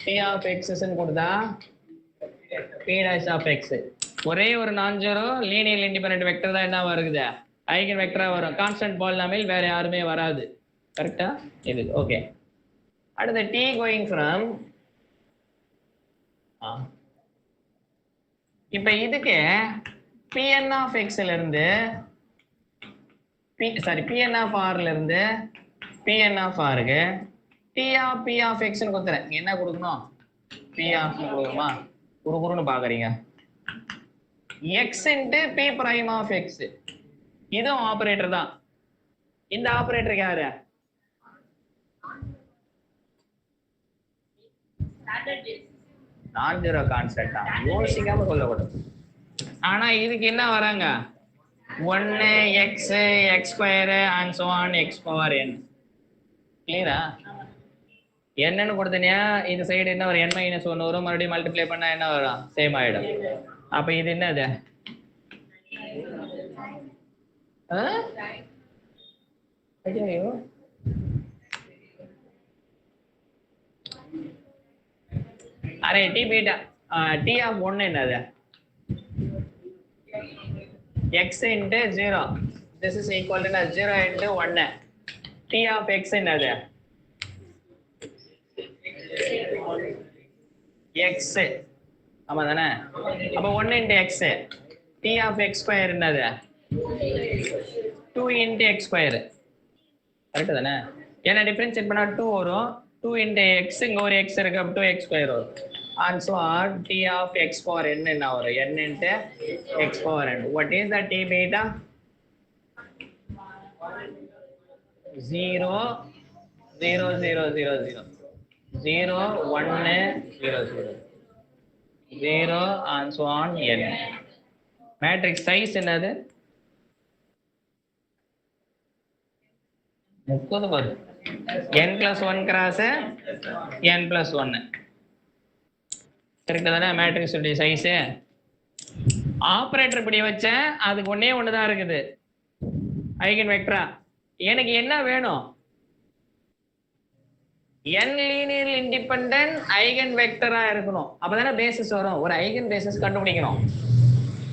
p of x ன்னு கொடுத்தா p dash of x ஒரே ஒரு நான் ஜீரோ லீனியர் இண்டிபெண்டன்ட் வெக்டர் தான் என்ன வருது ஐகன் வெக்டரா வரும் கான்ஸ்டன்ட் பாலினாமியல் வேற யாருமே வராது கரெக்ட்டா இது ஓகே அடுத்து t going from இப்போ இதுக்கு pn of x ல இருந்து pn of r ல இருந்து pn of r க்கு p of x ன்னு கொடுத்துறேன் என்ன கொடுக்கணும் p of கொடுக்கணுமா குறுகுறுன்னு பாக்குறீங்க x into p prime of x இதுவும் ஆபரேட்டர் தான் இந்த ஆபரேட்டருக்கு யாரு நான் ஜீரோ கான்ஸ்டன்ட் தான் யோசிக்காம சொல்லக்கூடாது ஆனா இதுக்கு என்ன வராங்க 1 x x square and so on x power n கிளியரா என்னன்னு கொடுத்தனியா இந்த சைடு என்ன வரும் n minus 1 வரும் மறுபடியும் மல்டிப்ளை பண்ணா என்ன வரும் சேம் ஆயிடும் அப்ப இது என்னது ஐயோ array t beta t of 1 என்னது x into 0 this is equal to 0 into 1 t of x என்னது x ஆமா தானே அப்ப 1 into x t of x square என்னது 2 into x square கரெக்ட் தானே ஏன்னா டிஃபரன்ஷியேட் பண்ணா 2 வரும் 2 into x இங்க ஒரு x இருக்கு அப்ப 2x square வரும் and so on t of x power n என்ன வரும் n into x power n what is the t beta 0 0 0 0 0 0 1 0 0 0 and so on n matrix size என்னது 30 வரும் n plus 1 cross n plus 1 கரெக்ட்டா தானே matrix உடைய size operator இப்படி வச்சேன் அதுக்கு ஒண்ணே ஒண்ணு தான் இருக்குது ஐகன் வெக்டரா எனக்கு என்ன வேணும் n லீனியர் இண்டிபெண்டன்ட் ஐகன் வெக்டரா இருக்கணும் அப்பதானே பேசிஸ் வரும் ஒரு ஐகன் பேசிஸ் கண்டுபிடிக்கணும்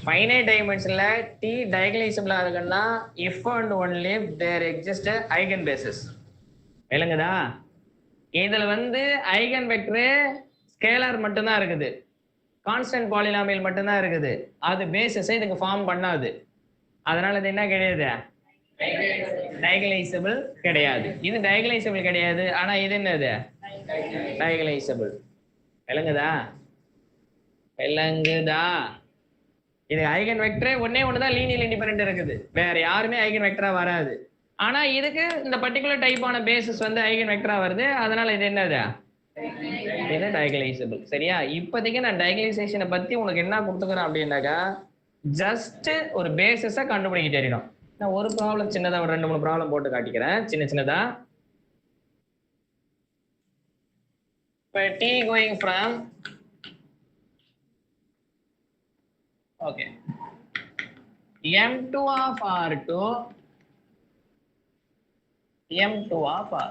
ஃபைனைட் டைமென்ஷன்ல t டயகனலைசபிளா இருக்குன்னா if and only if there exists eigen basis விளங்குதா இதுல வந்து ஐகன் வெக்டர் ஸ்கேலார் மட்டும் தான் இருக்குது கான்ஸ்டன்ட் பாலினாமியல் மட்டும் தான் இருக்குது அது பேசிஸ் இதுக்கு ஃபார்ம் பண்ணாது அதனால இது என்ன கிடையாது டயகனலைசபிள் கிடையாது இது டயகனலைசபிள் கிடையாது ஆனா இது என்னது டயகனலைசபிள் விளங்குதா இது ஐகன் வெக்டர் ஒண்ணே ஒண்ணுதான் லீனியர் இண்டிபெண்டன்ட் இருக்குது வேற யாருமே ஐகன் வெக்டரா வராது ஆனா இதுக்கு இந்த பர்టిక్యులர் டைப்பான பேசிஸ் வந்து ஐகன் வெக்டரா வருது அதனால இது என்னது இது டயகனலைசபிள் சரியா இப்போதைக்கு நான் டயகனலைசேஷனை பத்தி உங்களுக்கு என்ன கொடுத்துக்கிறேன் அப்படின்னாக்கா ஜஸ்ட் ஒரு பேசிஸை கண்டுபிடிக்க தெரியணும் நான் ஒரு ப்ராப்ளம் சின்னதா ஒரு 2-3 ப்ராப்ளம் போட்டு காட்டிக்கிறேன் சின்னதா இப்போ t going from okay m2 of r to m2 of r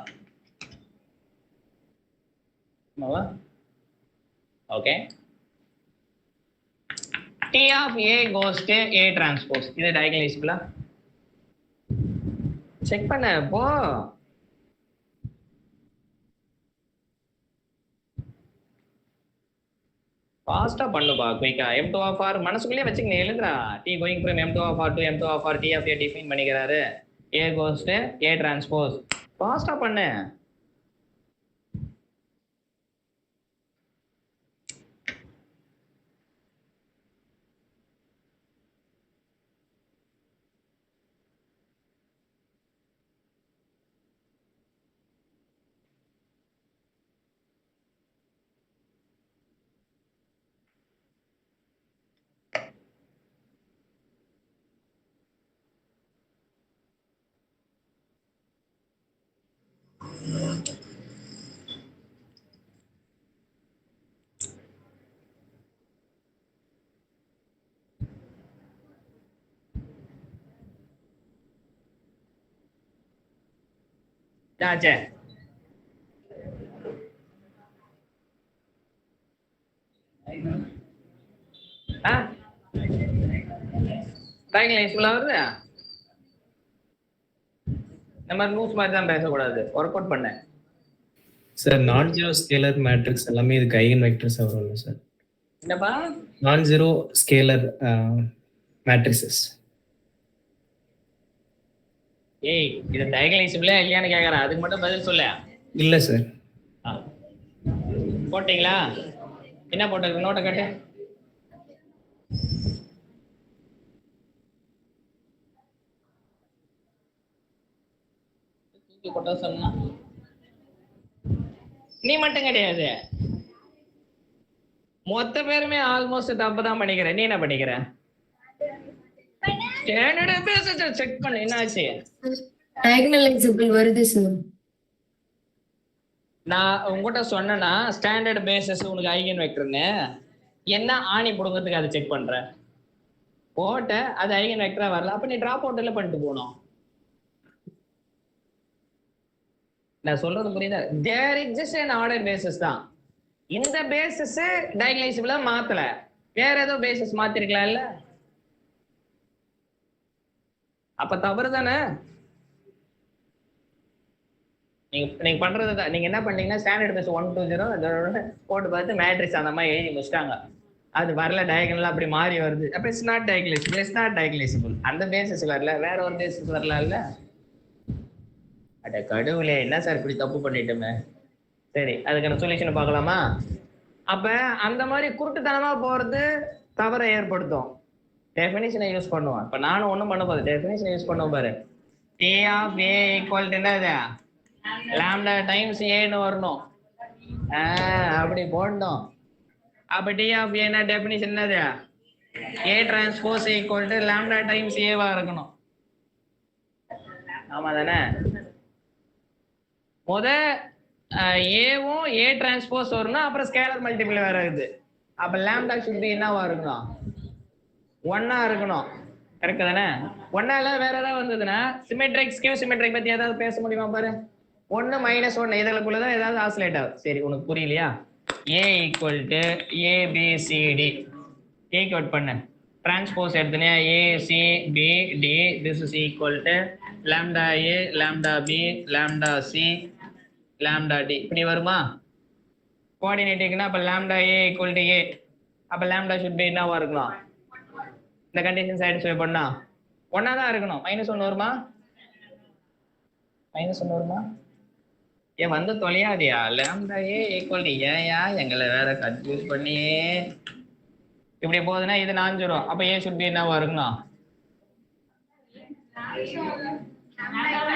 okay t of a goes to a transpose இது diagonalizable செக் பண்ண போ ஃபாஸ்டா பண்ணுப்பா குயிக்கா m2 of r மனசுக்குள்ளே வச்சுக்கங்க எழுதுடா t going from m2 of r to m2 of r t of a define பண்ணிக்கிறாரு a goes to a transpose ஃபாஸ்டா பண்ணு ஆச்சே டயகனலைஸ்ஃபுல்லா வருது. நம்ம லூஸ் மாதிரி தான் பேசக்கூடாது. ஒர்க் அவுட் பண்ணேன் சார். நான் ஜீரோ ஸ்கேலர் மேட்ரிக்ஸ் எல்லாமே இதுக்கு ஐகன் வெக்டர்ஸ் வரும்ல சார்? என்னப்பா? நான் ஜீரோ ஸ்கேலர் மேட்ரிசஸ். ஏய், இது டயகனலைஸ்ஃபுல்லா இல்லையான்னு கேக்குறேன். அதுக்கு மட்டும் பதில் சொல்ல. இல்ல சார். போட்டீங்களா? என்ன போட்டது? நோட்டை காட்டு. போட்டா சொன்னா நீ மட்டும் கிடையாது, மொத்த பேருமே ஆல்மோஸ்ட் தப்பு தான் பண்ணிக்கிற. நீ என்ன பண்ணிக்கிற? செக் பண்ணு. என்ன ஆச்சு? டயகனலைசபிள் வருது சார். நான் உங்ககிட்ட சொன்னேன்னா ஸ்டாண்டர்ட் பேசிஸ் உனக்கு ஐகன் வெக்டர்னு என்ன ஆணி புடுங்கிறதுக்கு அதை செக் பண்ற. போட்ட அது ஐகன் வெக்டரா வரல, அப்ப நீ டிராப் அவுட் எல்லாம் பண்ணிட்டு போனோம். நான் சொல்றது புரியுதா? There exist an ordered basis தான். இந்த பேசிஸ் டயகனலைசபிளா மாத்தல, வேற ஏதோ பேசிஸ் மாத்திருக்கலாம் இல்ல? அப்ப தவறு தானே? நீங்க பண்றது தான். நீங்க என்ன பண்ணீங்கன்னா ஸ்டாண்டர்ட் பேஸ் 120 அதோட போட்டு பார்த்து மேட்ரிக்ஸ் அந்த மாதிரி எழுதி முடிச்சிட்டாங்க. அது வரல, டயகனலா அப்படி மாறி வருது. அப்ப it's not diagonalisable. It's not diagonalisable. அந்த பேசிஸ் வரல, வேற ஒரு பேசிஸ் வரல இல்ல? அட கடவுளே, என்ன சார் இப்படி தப்பு பண்ணிட்டோமே. சரி, அதுக்கான சொல்யூஷன் பார்க்கலாமா? அப்ப அந்த மாதிரி குருட்டுத்தனமா போறது தவறை ஏற்படுத்தும். டெஃபினிஷனை யூஸ் பண்ணுவோம். இப்ப நானும் ஒண்ணும் பண்ண போது டெஃபினிஷனை யூஸ் பண்ணுவோம் பாரு. T of A equal to என்னது? lambda times A ன்னு வரணும். அப்படி போடணும். அப்ப T of A னா டெஃபினிஷன் என்னது? A transpose equal to lambda times A வா இருக்கணும். ஆமா தானே? முத ஏவும் A transpose வரணும், அப்புறம் ஸ்கேலர் மல்டிபிள் வேற இருக்குது. அப்ப lambda should be என்னவா இருக்கணும்? 1 இருக்கணும். கரெக்ட் தானே? 1 வேற ஏதாவது வந்ததுன்னா சிமெட்ரிக் ஸ்கியூ சிமெட்ரிக் பத்தி ஏதாவது பேச முடியுமா பாரு. 1 - 1 இதற்குள்ளதான் ஏதாவது ஆசிலேட் ஆகும். சரி, உனக்கு புரியலையா? A equal to ABCD equate பண்ணு. டிரான்ஸ்போஸ் எடுத்தனே ACBD this is equal to lambda A lambda B lambda C lambda D. இப்படி வருமா? கோஆர்டினேட்டுக்குன்னா அப்ப lambda A equal to A, அப்ப lambda should be என்னவா இருக்கலாம்? இந்த கண்டிஷன் சாட்டிஸ்ஃபை பண்ணா 1 தான் இருக்கணும். -1 வருமா? -1 வருமா? ஏன் வந்து தொலையாதியா? lambda A equal to ஏயா எங்களை வேற கன்ஃபியூஸ் பண்ணியே. இப்படி போகுதுன்னா இது 4 வரும். அப்ப A should be என்னவா இருக்கணும்?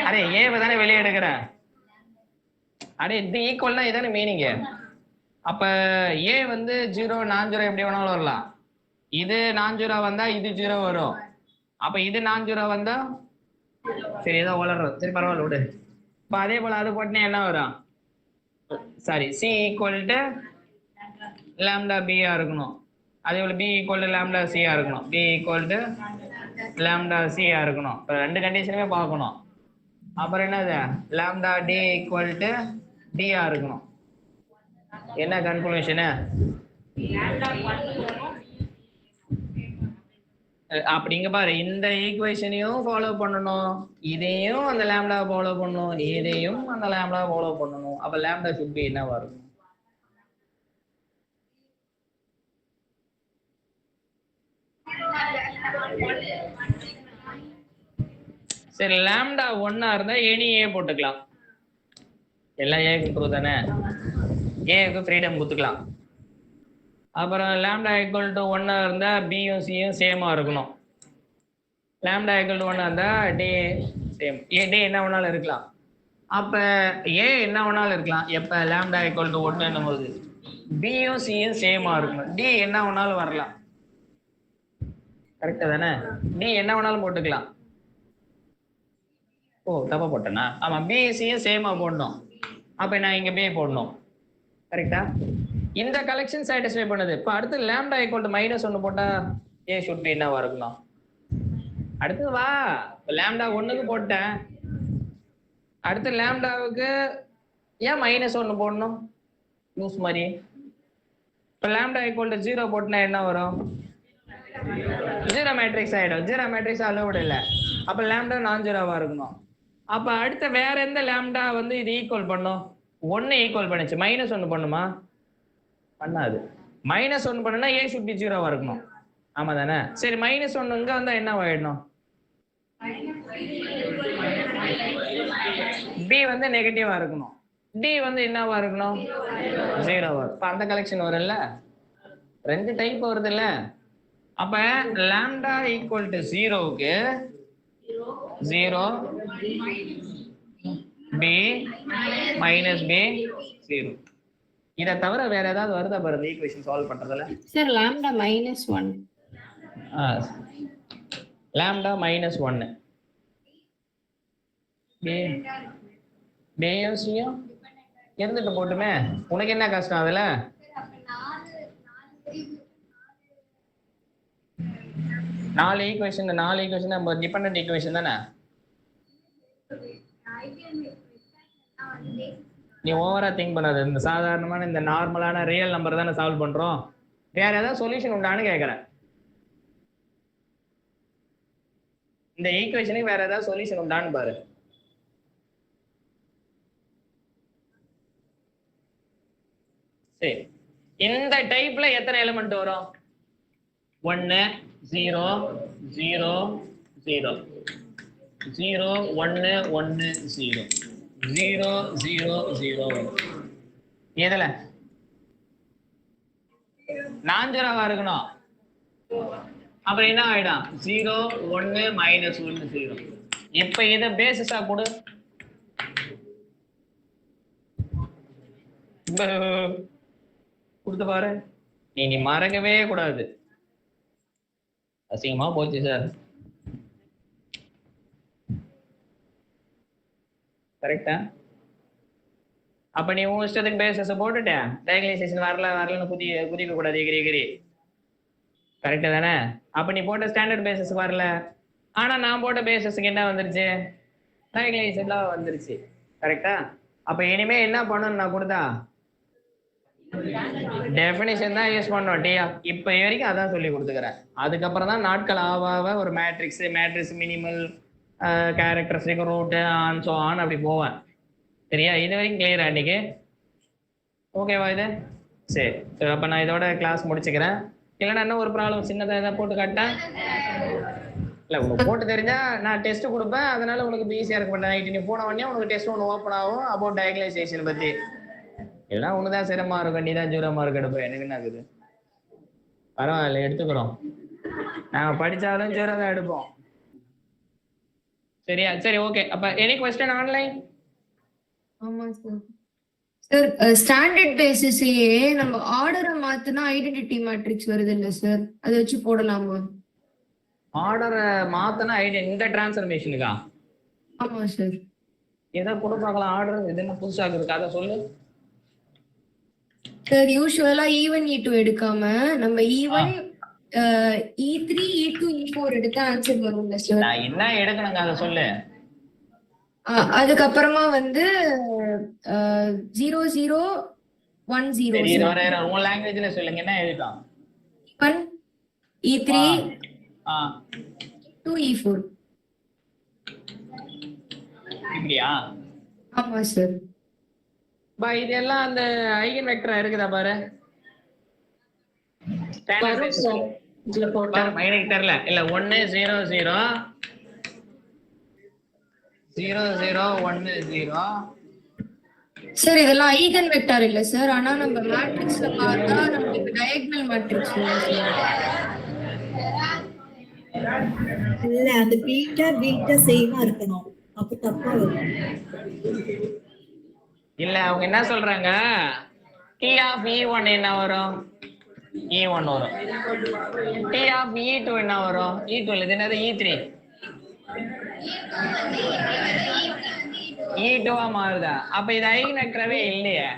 அரே ஏவை தானே வெளியே எடுக்கிறேன். அடே இது ஈக்குவல்னா இதானே மீனிங். அப்ப A வந்து 0 0 எப்படி வேணாலும் வரலாம். இது 0 வந்தா இது 0 வரும். அப்ப இது 0 வந்தா சரி ஏதோ வளர்றோம். சரி பரவாயில்ல விடு. இப்ப அதே போல அது போட்டுனே என்ன வரும்? Sorry, C equal to lambda B ஆ இருக்கணும். அதே போல B equal to lambda C ஆ இருக்கணும். B equal to lambda C ஆ இருக்கணும். இப்ப ரெண்டு கண்டிஷனுமே பார்க்கணும். அப்புறம் என்னது? lambda D equal to D ஆ இருக்கணும். என்ன கன்க்ளூஷன்? அப்படிங்க பாரு, இந்த ஈக்குவேஷனையும் ஃபாலோ பண்ணணும், இதையும் அந்த லாம்டா ஃபாலோ பண்ணணும், இதையும் அந்த லாம்டா ஃபாலோ பண்ணணும். அப்ப லாம்டா should be என்னவா இருக்கும்? சரி, லாம்டா 1 இருந்தா எனி A போட்டுக்கலாம். எல்லாம் ஏக்கு ட்ரூ தானே? ஏக்கு ஃப்ரீடம் கொடுத்துக்கலாம். அப்புறம் லாம்டா ஈக்குவல் டு 1 இருந்தா பியும் சியும் சேமா இருக்கணும். லாம்டா ஈக்குவல் டு 1 இருந்தா டி சேம். டி என்ன வேணாலும் இருக்கலாம். அப்ப ஏ என்ன வேணாலும் இருக்கலாம். எப்ப லாம்டா ஈக்குவல் டு 1 என்னும்போது பியும் சியும் சேமா இருக்கணும். டி என்ன வேணாலும் வரலாம். கரெக்டா தானே? டி என்ன வேணாலும் போட்டுக்கலாம். ஓ தப்பா போட்டேனா? ஆமா, பி சியும் சேமா போடணும். அப்ப நான் இங்க பி போடணும். கரெக்டா? இந்த கலெக்ஷன் சாட்டிஸ்ஃபை பண்ணுது. இப்ப அடுத்து லாம்டா ஈக்குவல் டு -1 போட்டா A should be என்னவா இருக்கணும்? அடுத்து வா, லாம்டா 1க்கு போட்டேன். அடுத்து லாம்டாவுக்கு ஏன் -1 போடணும்? லூஸ் மாதிரி. இப்போ லாம்டா ஈக்குவல் டு 0 போட்டுனா என்ன வரும்? ஜீரோ மேட்ரிக்ஸ் ஆயிடும். ஜீரோ மேட்ரிக்ஸ் அலோடு இல்லை. அப்போ லாம்டா நான் ஜீரோவா இருக்கணும். அப்போ அடுத்த வேற எந்த லாம்டா வந்து இது ஈக்குவல் பண்ணும்? 1 ஈக்குவல் பண்ணுச்சு. -1 பண்ணுமா? பண்ணாது. -1 பண்ணுனா a should be 0வா இருக்கணும். ஆமா தானே? சரி -1 இங்க வந்தா என்ன ஆயிடணும்? b வந்து நெகட்டிவா இருக்கணும். d வந்து என்னவா இருக்கணும்? 0வா. அப்ப அந்த கலெக்ஷன் வரும்ல. ரெண்டு டைப் வருதுல்ல. அப்ப லாம்டா ஈக்குவல் டு 0க்கு 0 b மைனஸ் b 0. இத தவிர வேற ஏதாவது வருதா பாருங்க ஈக்குவேஷன் சால்வ் பண்றதுல? Sir lambda -1. லாம்டா -1 பேயோசியம் இருந்துட்டு போட்டுமே. உனக்கு என்ன கஷ்டம் அதுல? நாலு ஈக்குவேஷன் நம்ம டிபெண்டன்ட் ஈக்குவேஷன் தானே. நீ ஓவரா திங்க் பண்ணாது. இந்த சாதாரணமான இந்த நார்மலான ரியல் நம்பர் தானே சால்வ் பண்றோம். வேற ஏதாவது சொல்யூஷன் உண்டான்னு கேக்குறேன். இந்த ஈக்குவேஷனுக்கு வேற ஏதாவது சொல்யூஷன் உண்டான்னு பாரு. சரி, இந்த டைப்ல எத்தனை எலிமெண்ட் வரும்? 1 0 0 0 0 1 1 0 0 0 0. எதுல நான் ஜீரோவா இருக்கணும்? அப்புறம் என்ன ஆயிடும்? 0 1 -1 0. இப்ப இத பேசிஸா கொடு. கொடுத்து பாரு. நீ மறக்கவே கூடாது. அசிங்கமா போச்சு சார். கரெக்டா? அப்ப நீ உன் இஷ்டத்துக்கு பேசஸ் போட்டுட்ட டயகனைசேஷன் வரலன்னு குதிக்க கூடாது. எகிரி கரெக்டா தானே? அப்ப நீ போட்ட ஸ்டாண்டர்ட் பேசஸ் வரல. ஆனா நான் போட்ட பேசஸ்க்கு என்ன வந்துருச்சு? டயகனைசேஷன்லாம் வந்துருச்சு. கரெக்டா? அப்ப இனிமே என்ன பண்ணணும்? நான் கொடுத்தா டெஃபினிஷன் தான் யூஸ் பண்ணோம். டி இப்ப வரைக்கும் அதான் சொல்லி கொடுத்துக்கிறேன். அதுக்கப்புறம் தான் நாட்கள் ஆவாவ ஒரு matrix minimal characteristic root and so on அப்படி போவேன். சரியா? இது வரைக்கும் கிளியரா இன்னைக்கு? ஓகேவா இது? சரி, அப்ப நான் இதோட கிளாஸ் முடிச்சுக்கிறேன். இல்லைன்னா இன்னும் ஒரு ப்ராப்ளம் சின்னதாக ஏதாவது போட்டு காட்டேன். இல்லை உனக்கு போட்டு தெரிஞ்சா நான் டெஸ்ட் கொடுப்பேன். அதனால உனக்கு ஈஸியாக இருக்க மாட்டேன். நைட்டு நீ போன உடனே உனக்கு டெஸ்ட் ஒன்று ஓப்பன் ஆகும் அபவுட் டயகனைசேஷன் பற்றி. எல்லாம் ஒண்ணுதான் சிரமமா இருக்கும். நீ தான் ஜூரமா இருக்க எடுப்ப. எனக்கு என்ன ஆகுது? பரவாயில்ல, எடுத்துக்கிறோம். நாங்க படிச்சாலும் ஜூரா தான் எடுப்போம். சரியா? சரி, ஓகே. அப்ப எனி क्वेश्चन ஆன்லைன்? ஆமா சார். சார் ஸ்டாண்டர்ட் பேசிஸ்லயே நம்ம ஆர்டரை மாத்தினா ஐடென்டிட்டி மேட்ரிக்ஸ் வருது இல்ல சார், அதை வச்சு போடலாமா? ஆர்டரை மாத்தினா இந்த டிரான்ஸ்ஃபர்மேஷனுக்கா? ஆமா சார். எதை கூட பார்க்கலாம். ஆர்டர் இது என்ன புதுசா இருக்கு? அதை சொல்லு சார். யூசுவலா E1 E2 எடுக்காம நம்ம E1 E3 E2 E4 எடுத்தா ஆன்சர் வரும்ல சார். நான் என்ன எடுக்கணுங்க அதை சொல்லு. அதுக்கப்புறமா வந்து 0 0 1 0. உன் லாங்குவேஜ்ல சொல்லுங்க. என்ன எழுதலாம்? E1 E3 2 E4. இப்படியா? ஆமா சார். இதெல்லாம் அந்த ஐகன் வெக்டரா இருக்குதா பாரு. எனக்கு தெரியல. இல்ல 1 0 0 0 0 1 0. சார் இதெல்லாம் ஐகன் வெக்டர் இல்ல சார். ஆனா நம்ம மேட்ரிக்ஸ்ல பார்த்தா நமக்கு டயகனல் மேட்ரிக்ஸ் இல்ல, அந்த பீட்டா சேமா இருக்கணும். அப்ப தப்பா வரும். இல்ல அவங்க என்ன சொல்றாங்க? T of E1 என்ன வரும்? E1 வரும். T of E2 என்ன வரும்? E2 இல்ல, இது என்னது? E3 E2 மாறுதா? அப்ப இது ஐகன் வெக்டரவே இல்லையே.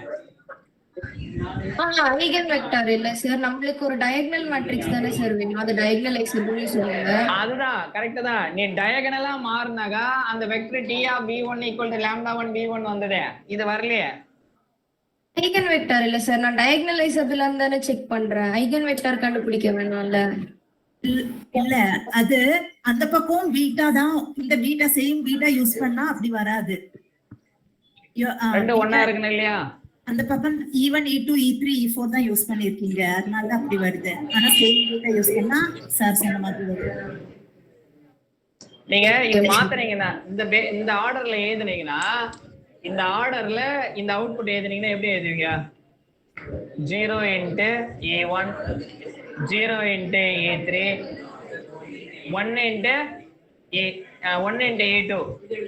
ஐகன் வெக்டர் இல்ல சார். நம்மளுக்கு ஒரு டயகனல் மேட்ரிக்ஸ் தானே சார் வேணும். அது டயகனல் எக்ஸிபிள்னு சொல்லுங்க. அதுதான் கரெக்ட் தான். நீ டயகனலா மாறினாக்கா அந்த vector T of B1 = λ1 B1 வந்ததே. இது வரலையே. ஐகன் வெக்டார் இல்ல சார், நான் டயகனலைசபிளா தானே செக் பண்றேன். ஐகன் வெக்டார் கண்டுபிடிக்க வேணாம்ல. இல்ல அது அந்த பக்கம் பீட்டா தான், இந்த பீட்டா சேம் பீட்டா யூஸ் பண்ணா அப்படி வராது. ரெண்டு ஒண்ணா இருக்குன்னு இல்லையா? அந்த பக்கம் E1 E2 E3 E4 தான் யூஸ் பண்ணிருக்கீங்க, அதனால தான் அப்படி வருது. ஆனா சேம் பீட்டா யூஸ் பண்ணா சார் சொன்ன மாதிரி வரும். நீங்க இது மாத்துறீங்கன்னா இந்த ஆர்டர்ல எழுதுனீங்கன்னா, இந்த ஆர்டர்ல இந்த அவுட்புட் எழுதுனீங்கன்னா எப்படி எழுதுவீங்க? 0 into A1, 0 into A3, 1 into A2.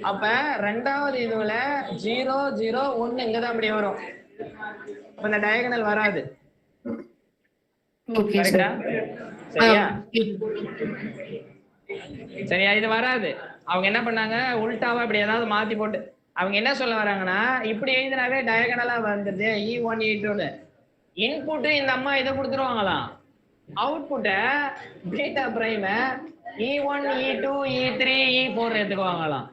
அப்ப ரெண்டாவது இதுல 0 0 1 இங்கதான் அப்படி வரும். அப்ப இந்த டயகனல் வராது. ஓகே கரெக்டா? சார். சரியா? சரியா, இது வராது. அவங்க என்ன பண்ணாங்க, உல்டாவா இப்படி ஏதாவது மாத்தி போட்டு அவங்க என்ன சொல்ல வராங்கன்னா, இப்படி எழுதினாவே டயகனலா வந்துருது E1 E2. இன்புட் இந்த அம்மா இதை கொடுத்துருவாங்களாம், அவுட்புட்ட beta பிரைம E1 E2 E3 E4 எடுத்துக்குவாங்களாம்.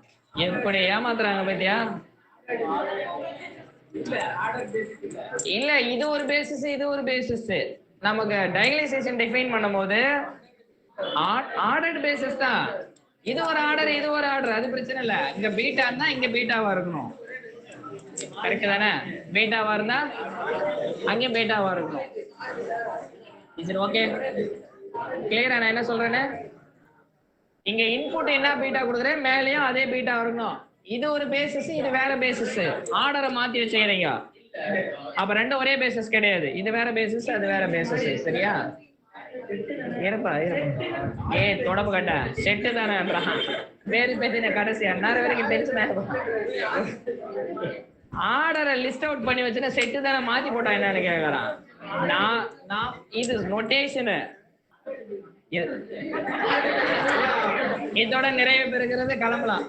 எப்படி ஏமாத்துறாங்க பத்தியா? இல்ல, இது ஒரு பேசிஸ், இது ஒரு பேசிஸ். நமக்கு டயகனைசேஷன் டிஃபைன் பண்ணும்போது ஆர்டர்ட் பேசிஸ் தான். இது ஒரு ஆர்டர், இது ஒரு ஆர்டர், அது பிரச்சனை இல்ல. இங்க பீட்டா இருந்தா இங்க பீட்டாவா இருக்கணும். கரெக்ட் தானே? பீட்டாவா இருந்தா அங்க பீட்டாவா இருக்கணும். இது ஓகே? கிளியரா நான் என்ன சொல்றேன்னு? இங்க இன்புட் என்ன பீட்டா கொடுக்குறேன், மேலேயும் அதே பீட்டா இருக்கணும். இது ஒரு பேசிஸ், இது வேற பேசிஸ். ஆர்டரை மாத்தி வச்சுக்கிறீங்க, அப்ப ரெண்டும் ஒரே பேசிஸ் கிடையாது. இது வேற பேசிஸ், அது வேற பேசிஸ். சரியா? இருப்பா தொடப்பு கட்ட செட்டு தானே. வேறு பேசின கடைசியா நேரம் வரைக்கும் டென்ஷன் ஆர்டரை லிஸ்ட் அவுட் பண்ணி வச்சுன்னா செட்டு தானே மாத்தி போட்டா என்னன்னு கேக்குறான். நான் இது நோட்டேஷனு. இதோட நிறைய பேர் இருக்கிறது கிளம்பலாம்.